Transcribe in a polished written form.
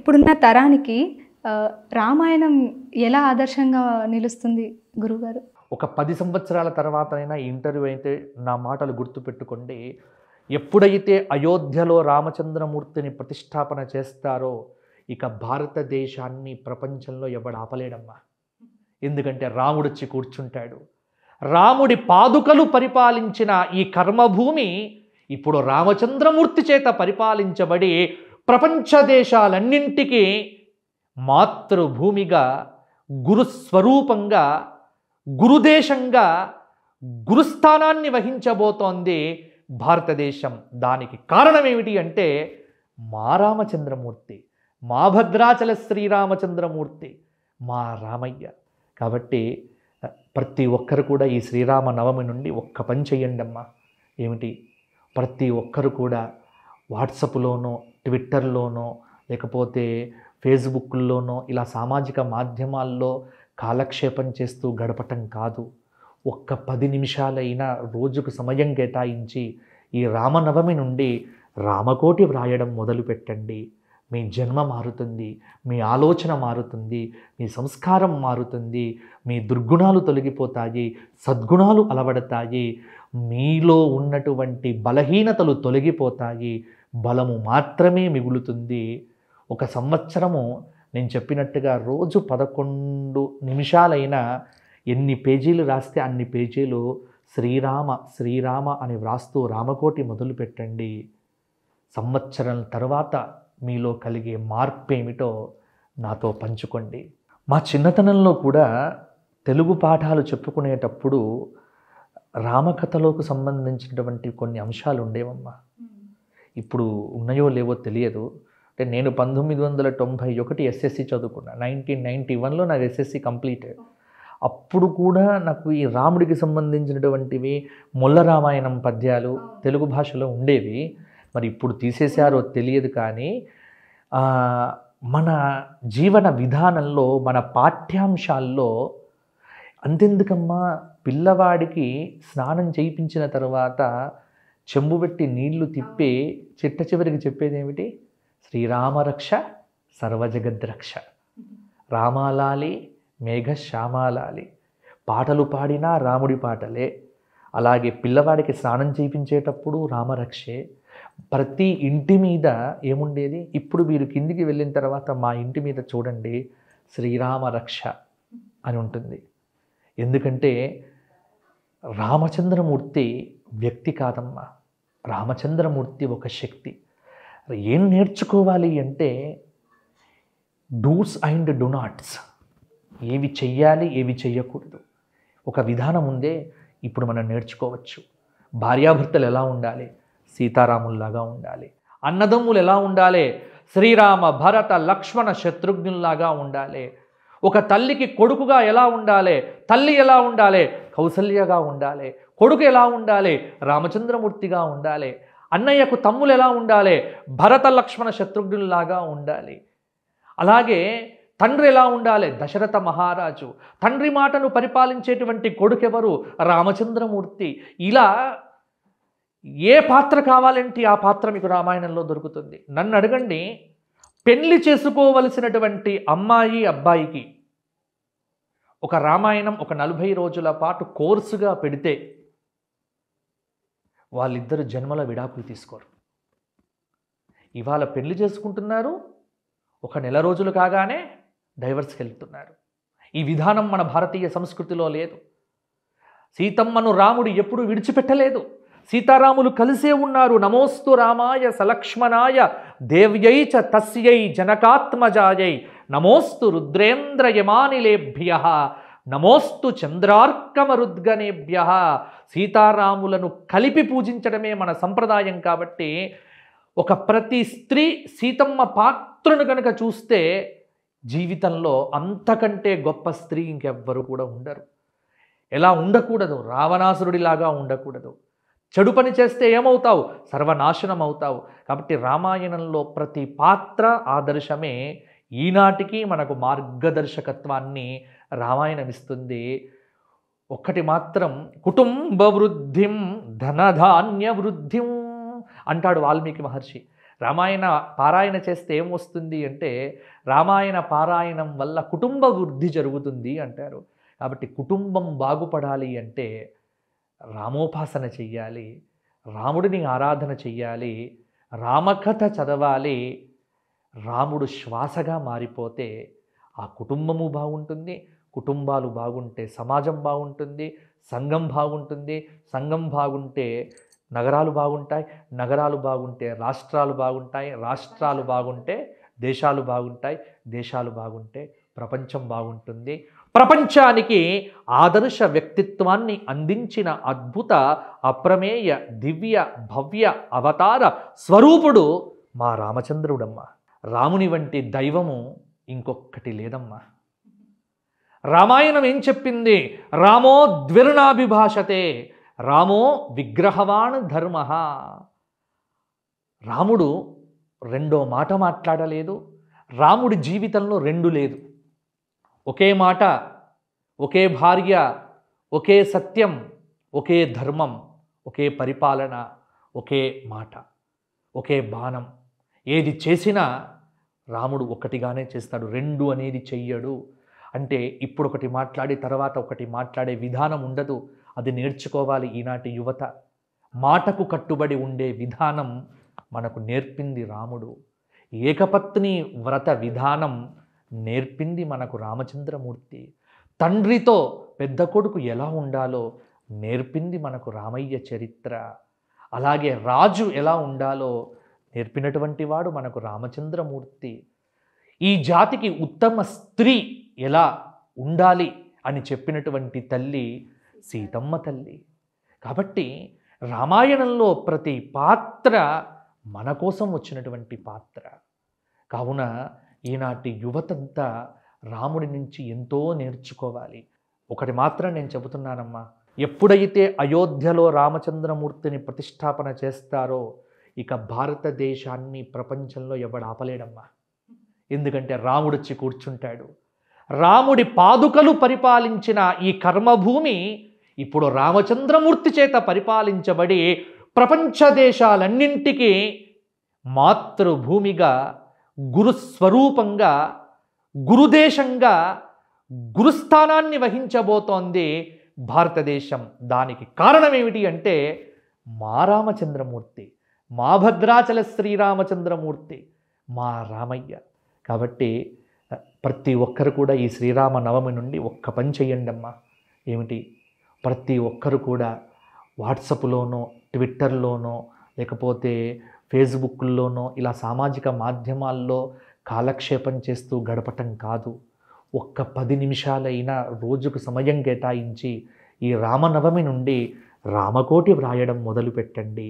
ఇప్పుడున్న తరానికి రామాయణం ఎలా ఆదర్శంగా నిలుస్తుంది గురుగారు? ఒక 10 సంవత్సరాల తర్వాతైనా ఇంటర్వ్యూ అయితే నా మాటలు గుర్తుపెట్టుకోండి. ఎప్పుడైతే అయోధ్యలో రామచంద్రమూర్తిని ప్రతిష్టాపన చేస్తారో ఇక భారతదేశాన్ని ప్రపంచంలో ఎవడు ఆపలేడమ్మా. ఎందుకంటే రాముడొచ్చి కూర్చుంటాడు. రాముడి పాదుకలు పరిపాలించిన ఈ కర్మభూమి ఇప్పుడు రామచంద్రమూర్తి చేత పరిపాలించబడి ప్రపంచ దేశాలన్నింటికీ మాతృభూమిగా, గురుస్వరూపంగా, గురుదేశంగా గురుస్థానాన్ని వహించబోతోంది భారతదేశం. దానికి కారణం ఏమిటి అంటే మా రామచంద్రమూర్తి, మా భద్రాచల శ్రీరామచంద్రమూర్తి, మా రామయ్య. కాబట్టి ప్రతి ఒక్కరు కూడా ఈ శ్రీరామ నవమి నుండి ఒక్క పని చేయండి అమ్మా. ఏమిటి? ప్రతి ఒక్కరు కూడా వాట్సాప్లోనో, ట్విట్టర్లోనో, లేకపోతే ఫేస్బుక్లోనో ఇలా సామాజిక మాధ్యమాల్లో కాలక్షేపం చేస్తూ గడపటం కాదు. ఒక్క 10 నిమిషాలైనా రోజుకు సమయం కేటాయించి ఈ రామనవమి నుండి రామకోటి వ్రాయడం మొదలుపెట్టండి. మీ జన్మ మారుతుంది, మీ ఆలోచన మారుతుంది, మీ సంస్కారం మారుతుంది, మీ దుర్గుణాలు తొలగిపోతాయి, సద్గుణాలు అలవడతాయి, మీలో ఉన్నటువంటి బలహీనతలు తొలగిపోతాయి, బలము మాత్రమే మిగులుతుంది. ఒక సంవత్సరము నేను చెప్పినట్టుగా రోజు 11 నిమిషాలైనా ఎన్ని పేజీలు రాస్తే అన్ని పేజీలు శ్రీరామ శ్రీరామ అని వ్రాస్తూ రామకోటి మొదలు పెట్టండి. సంవత్సరం తర్వాత మీలో కలిగే మార్పు ఏమిటో నాతో పంచుకోండి. మా చిన్నతనంలో కూడా తెలుగు పాఠాలు చెప్పుకునేటప్పుడు రామకథలోకి సంబంధించినటువంటి కొన్ని అంశాలు ఉండేవమ్మా. ఇప్పుడు ఉన్నాయో లేవో తెలియదు. అంటే నేను 1991 ఎస్ఎస్సి చదువుకున్నా. 1991లో నాకు ఎస్ఎస్సి కంప్లీటెడ్. అప్పుడు కూడా నాకు ఈ రాముడికి సంబంధించినటువంటివి మొల్ల రామాయణం పద్యాలు తెలుగు భాషలో ఉండేవి. మరి ఇప్పుడు తీసేశారో తెలియదు, కానీ మన జీవన విధానంలో, మన పాఠ్యాంశాల్లో అంతెందుకమ్మా, పిల్లవాడికి స్నానం చేయించిన తర్వాత చెంబు పెట్టి నీళ్లు తిప్పి చిట్ట చివరికి చెప్పేది ఏమిటి? శ్రీరామరక్ష సర్వజగద్రక్ష, రామాలాలి మేఘశ్యామాలాలి. పాటలు పాడినా రాముడి పాటలే. అలాగే పిల్లవాడికి స్నానం చేయించేటప్పుడు రామరక్షే. ప్రతి ఇంటి మీద ఏముండేది? ఇప్పుడు మీరు కిందికి వెళ్ళిన తర్వాత మా ఇంటి మీద చూడండి, శ్రీరామరక్ష అని ఉంటుంది. ఎందుకంటే రామచంద్రమూర్తి వ్యక్తి కాదమ్మా, రామచంద్రమూర్తి ఒక శక్తి. ఏం నేర్చుకోవాలి అంటే డూస్ అండ్ డు నాట్స్, ఏవి చెయ్యాలి ఏవి చెయ్యకూడదు ఒక విధానం ఉందే. ఇప్పుడు మనం నేర్చుకోవచ్చు. భార్యాభర్తలు ఎలా ఉండాలి? సీతారాముల్లాగా ఉండాలి. అన్నదమ్ములు ఎలా ఉండాలి? శ్రీరామ భరత లక్ష్మణ శత్రుఘ్నుల్లాగా ఉండాలి. ఒక తల్లికి కొడుకుగా ఎలా ఉండాలి? తల్లి ఎలా ఉండాలి? కౌసల్యగా ఉండాలి. కొడుకు ఎలా ఉండాలి? రామచంద్రమూర్తిగా ఉండాలి. అన్నయ్యకు తమ్ములు ఎలా ఉండాలి? భరత లక్ష్మణ శత్రుఘ్నుల్లాగా ఉండాలి. అలాగే తండ్రి ఎలా ఉండాలి? దశరథ మహారాజు. తండ్రి మాటను పరిపాలించేటువంటి కొడుకెవరు? రామచంద్రమూర్తి. ఇలా ఏ పాత్ర కావాలంటే ఆ పాత్ర మీకు రామాయణంలో దొరుకుతుంది. నన్ను అడగండి, పెళ్లి చేసుకోవలసినటువంటి అమ్మాయి అబ్బాయికి ఒక రామాయణం ఒక 40 రోజుల పాటు కోర్సుగా పెడితే వాళ్ళిద్దరు జన్మల విడాకులు తీసుకోరు. ఇవాళ పెళ్లి చేసుకుంటున్నారు, ఒక నెల రోజులు కాగానే డైవర్స్కి వెళ్తున్నారు. ఈ విధానం మన భారతీయ సంస్కృతిలో లేదు. సీతమ్మను రాముడు ఎప్పుడు విడిచిపెట్టలేదు. సీతారాములు కలిసే ఉన్నారు. నమోస్తు రామాయ సలక్ష్మణాయ దేవ్యై చ తస్యై జనకాత్మజాయై నమోస్తు రుద్రేంద్రయమానిలేభ్య నమోస్తు చంద్రార్కమరుద్గనేభ్య. సీతారాములను కలిపి పూజించడమే మన సంప్రదాయం. కాబట్టి ఒక ప్రతి స్త్రీ సీతమ్మ పాత్రను కనుక చూస్తే జీవితంలో అంతకంటే గొప్ప స్త్రీ ఇంకెవ్వరు కూడా ఉండరు. ఎలా ఉండకూడదు? రావణాసురుడిలాగా ఉండకూడదు. చెడు పని చేస్తే ఏమవుతావు? సర్వనాశనం అవుతావు. కాబట్టి రామాయణంలో ప్రతి పాత్ర ఆదర్శమే. ఈనాటికి మనకు మార్గదర్శకత్వాన్ని రామాయణం ఇస్తుంది. ఒక్కటి మాత్రం, కుటుంబ వృద్ధిం ధనధాన్య వృద్ధిం అంటాడు వాల్మీకి మహర్షి. రామాయణ పారాయణ చేస్తే ఏమొస్తుంది అంటే రామాయణ పారాయణం వల్ల కుటుంబ వృద్ధి జరుగుతుంది అంటారు. కాబట్టి కుటుంబం బాగుపడాలి అంటే రామోపాసన చెయ్యాలి, రాముడిని ఆరాధన చెయ్యాలి, రామకథ చదవాలి. రాముడు శ్వాసగా మారిపోతే ఆ కుటుంబము బాగుంటుంది, కుటుంబాలు బాగుంటే సమాజం బాగుంటుంది, సంఘం బాగుంటుంది, సంఘం బాగుంటే నగరాలు బాగుంటాయి, నగరాలు బాగుంటే రాష్ట్రాలు బాగుంటాయి, రాష్ట్రాలు బాగుంటే దేశాలు బాగుంటాయి, దేశాలు బాగుంటే ప్రపంచం బాగుంటుంది. ప్రపంచానికి ఆదర్శ వ్యక్తిత్వాన్ని అందించిన అద్భుత అప్రమేయ దివ్య భవ్య అవతార స్వరూపుడు మా రామచంద్రుడమ్మ. రాముని వంటి దైవము ఇంకొక్కటి లేదమ్మా. రామాయణం ఏం చెప్పింది? రామో ద్విర్ణాభిభాషతే, రామో విగ్రహవాన్ ధర్మ. రాముడు రెండో మాట మాట్లాడలేదు. రాముడి జీవితంలో రెండు లేదు. ఒకే మాట, ఒకే భార్య, ఒకే సత్యం, ఒకే ధర్మం, ఒకే పరిపాలన, ఒకే మాట, ఒకే బాణం. ఏది చేసినా రాముడు ఒకటిగానే చేస్తాడు, రెండు అనేది చెయ్యడు. అంటే ఇప్పుడు ఒకటి మాట్లాడి తర్వాత ఒకటి మాట్లాడే విధానం ఉండదు. అది నేర్చుకోవాలి ఈనాటి యువత. మాటకు కట్టుబడి ఉండే విధానం మనకు నేర్పింది రాముడు. ఏకపత్ని వ్రత విధానం నేర్పింది మనకు రామచంద్రమూర్తి. తండ్రితో పెద్ద కొడుకు ఎలా ఉండాలో నేర్పింది మనకు రామయ్య చరిత్ర. అలాగే రాజు ఎలా ఉండాలో నేర్పినటువంటి వాడు మనకు రామచంద్రమూర్తి. ఈ జాతికి ఉత్తమ స్త్రీ ఎలా ఉండాలి అని చెప్పినటువంటి తల్లి సీతమ్మ తల్లి. కాబట్టి రామాయణంలో ప్రతి పాత్ర మన కోసం వచ్చినటువంటి పాత్ర. కావున ఈనాటి యువతంతా రాముడి నుంచి ఎంతో నేర్చుకోవాలి. ఒకటి మాత్రం నేను చెబుతున్నానమ్మా, ఎప్పుడైతే అయోధ్యలో రామచంద్రమూర్తిని ప్రతిష్టాపన చేస్తారో ఇక భారతదేశాన్ని ప్రపంచంలో ఎవడు ఆపలేడమ్మా. ఎందుకంటే రాముడు వచ్చి కూర్చుంటాడు. రాముడి పాదుకలు పరిపాలించిన ఈ కర్మభూమి ఇప్పుడు రామచంద్రమూర్తి చేత పరిపాలించబడి ప్రపంచ దేశాలన్నింటికీ మాతృభూమిగా, గురుస్వరూపంగా, గురుదేశంగా గురుస్థానాన్ని వహించబోతోంది భారతదేశం. దానికి కారణం ఏమిటి అంటే మా రామచంద్రమూర్తి, మా భద్రాచల శ్రీరామచంద్రమూర్తి, మా రామయ్య. కాబట్టి ప్రతి ఒక్కరు కూడా ఈ శ్రీరామ నవమి నుండి ఒక్క పని చెయ్యండి అమ్మా. ఏమిటి? ప్రతి ఒక్కరు కూడా వాట్సాప్లోనో, ట్విట్టర్లోనో, లేకపోతే ఫేస్బుక్లోనో ఇలా సామాజిక మాధ్యమాల్లో కాలక్షేపం చేస్తూ గడపటం కాదు. ఒక్క 10 నిమిషాలైనా రోజుకు సమయం కేటాయించి ఈ రామనవమి నుండి రామకోటి వ్రాయడం మొదలుపెట్టండి.